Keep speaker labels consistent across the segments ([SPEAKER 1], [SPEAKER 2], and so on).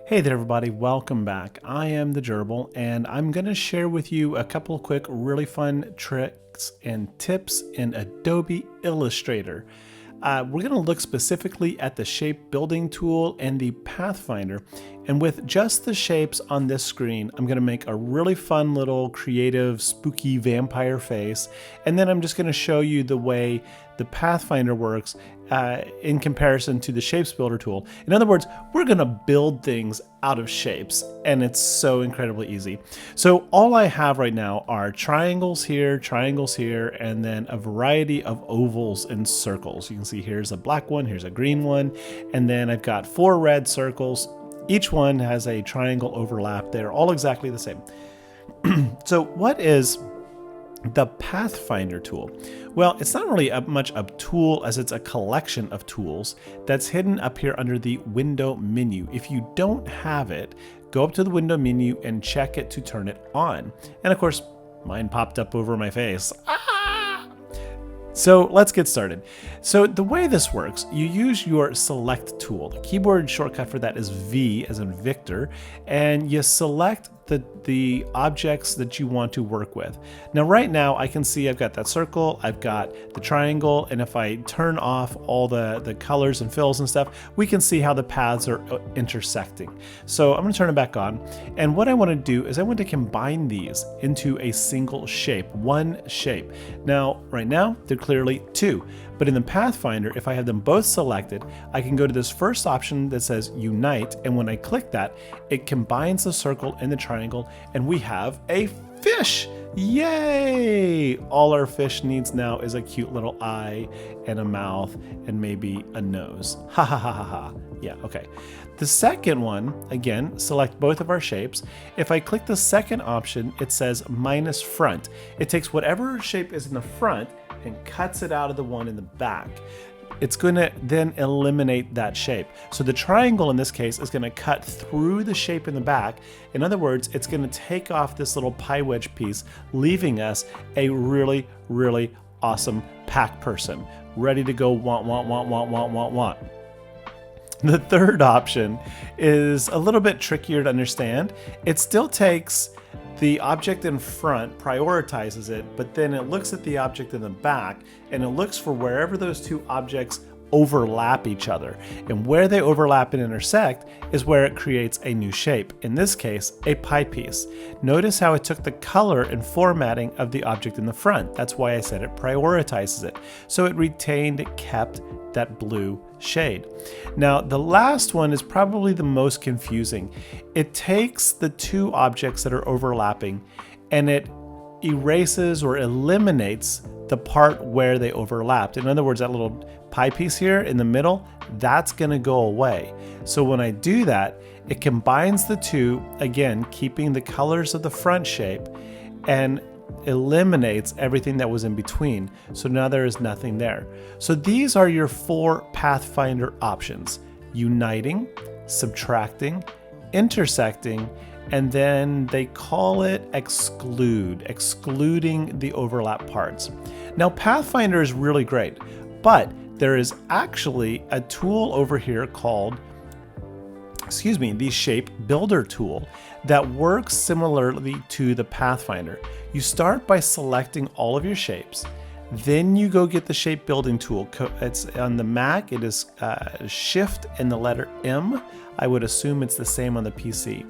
[SPEAKER 1] Hey there everybody, welcome back. I am the Gerbil and I'm going to share with you a couple of quick really fun tricks and tips in Adobe Illustrator. We're going to look specifically at the shape building tool and the Pathfinder, and with just the shapes on this screen I'm going to make a really fun little creative spooky vampire face, and then I'm just going to show you the way the Pathfinder works in comparison to the Shapes Builder tool. In other words, we're going to build things out of shapes, and it's so incredibly easy. So all I have right now are triangles here, and then a variety of ovals and circles. You can see here's a black one, here's a green one, and then I've got 4 red circles. Each one has a triangle overlap. They're all exactly the same. So what is the Pathfinder tool? Well, it's not really much a tool as it's a collection of tools that's hidden up here under the window menu. If you don't have it, go up to the window menu and check it to turn it on. And of course, mine popped up over my face. So let's get started. So the way this works, you use your select tool. The keyboard shortcut for that is V as in Victor, and you select the objects that you want to work with. Now right now I can see I've got that circle, I've got the triangle, and if I turn off all the colors and fills and stuff, we can see how the paths are intersecting. So I'm going to turn it back on, and what I want to do is I want to combine these into a single shape, one shape. Now right now they're clearly 2, but in the Pathfinder, if I have them both selected, I can go to this first option that says Unite, and when I click that, it combines the circle and the triangle, and we have a fish! Yay! All our fish needs now is a cute little eye and a mouth and maybe a nose. Ha ha ha ha ha. Yeah, okay. The second one, again, select both of our shapes. If I click the second option, it says minus front. It takes whatever shape is in the front and cuts it out of the one in the back. It's going to then eliminate that shape. So the triangle in this case is going to cut through the shape in the back. In other words, it's going to take off this little pie wedge piece, leaving us a really, really awesome pack person, ready to go want. The third option is a little bit trickier to understand. It still takes the object in front, prioritizes it, but then it looks at the object in the back and it looks for wherever those two objects overlap each other. And where they overlap and intersect is where it creates a new shape. In this case, a pie piece. Notice how it took the color and formatting of the object in the front. That's why I said it prioritizes it. So it kept that blue shade. Now, the last one is probably the most confusing. It takes the 2 objects that are overlapping and it erases or eliminates the part where they overlapped. In other words, that little pie piece here in the middle, that's going to go away. So when I do that, it combines the 2, again, keeping the colors of the front shape, and eliminates everything that was in between. So now there is nothing there. So these are your 4 Pathfinder options: uniting, subtracting, intersecting, and then they call it excluding the overlap parts. Now Pathfinder is really great, but there is actually a tool over here called the Shape Builder Tool that works similarly to the Pathfinder. You start by selecting all of your shapes, then you go get the Shape Building Tool. It's on the Mac, it is Shift and the letter M. I would assume it's the same on the PC.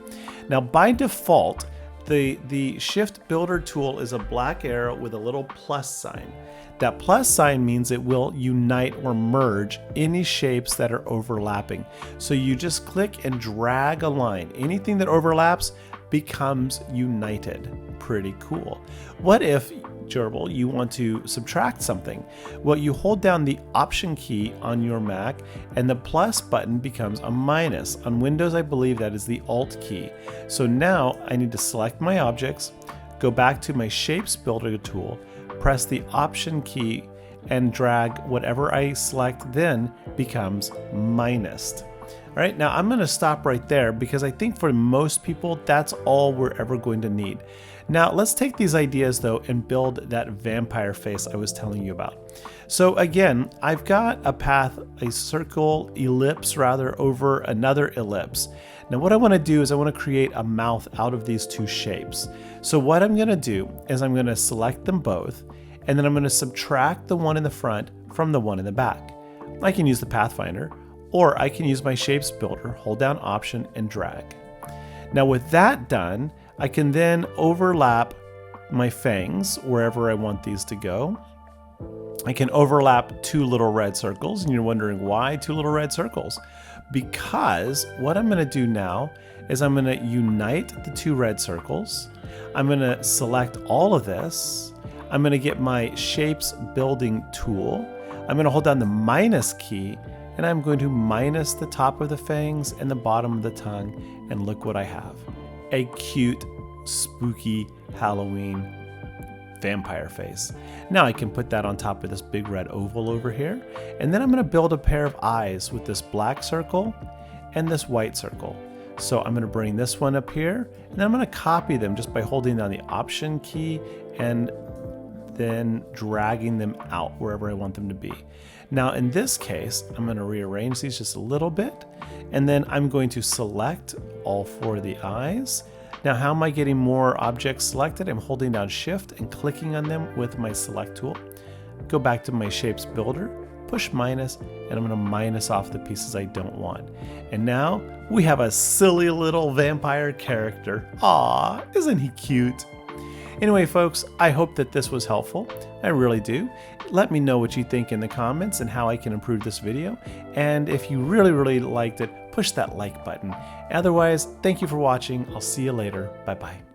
[SPEAKER 1] Now by default, the Shift Builder Tool is a black arrow with a little plus sign. That plus sign means it will unite or merge any shapes that are overlapping. So you just click and drag a line. Anything that overlaps becomes united. Pretty cool. What if, Gerbil, you want to subtract something? Well, you hold down the Option key on your Mac and the plus button becomes a minus. On Windows, I believe that is the Alt key. So now I need to select my objects, go back to my Shapes Builder tool, press the Option key and drag whatever I select then becomes minus. All right, now I'm gonna stop right there because I think for most people, that's all we're ever going to need. Now let's take these ideas though and build that vampire face I was telling you about. So again, I've got a path, a circle, ellipse rather, over another ellipse. Now what I wanna do is I wanna create a mouth out of these two shapes. So what I'm gonna do is I'm gonna select them both, and then I'm gonna subtract the one in the front from the one in the back. I can use the Pathfinder, or I can use my Shapes Builder, hold down Option and drag. Now with that done, I can then overlap my fangs wherever I want these to go. I can overlap two little red circles, and you're wondering why two little red circles? Because what I'm gonna do now is I'm gonna unite the two red circles. I'm gonna select all of this. I'm gonna get my Shapes Building tool. I'm gonna hold down the minus key, and I'm going to minus the top of the fangs and the bottom of the tongue, and look what I have. A cute, spooky Halloween vampire face. Now I can put that on top of this big red oval over here, and then I'm gonna build a pair of eyes with this black circle and this white circle. So I'm gonna bring this one up here, and then I'm gonna copy them just by holding down the Option key and then dragging them out wherever I want them to be. Now in this case, I'm going to rearrange these just a little bit, and then I'm going to select all four of the eyes. Now how am I getting more objects selected? I'm holding down Shift and clicking on them with my Select tool. Go back to my Shapes Builder, push minus, and I'm going to minus off the pieces I don't want. And now we have a silly little vampire character. Aw, isn't he cute? Anyway, folks, I hope that this was helpful. I really do. Let me know what you think in the comments and how I can improve this video. And if you really liked it, push that like button. Otherwise, thank you for watching. I'll see you later. Bye-bye.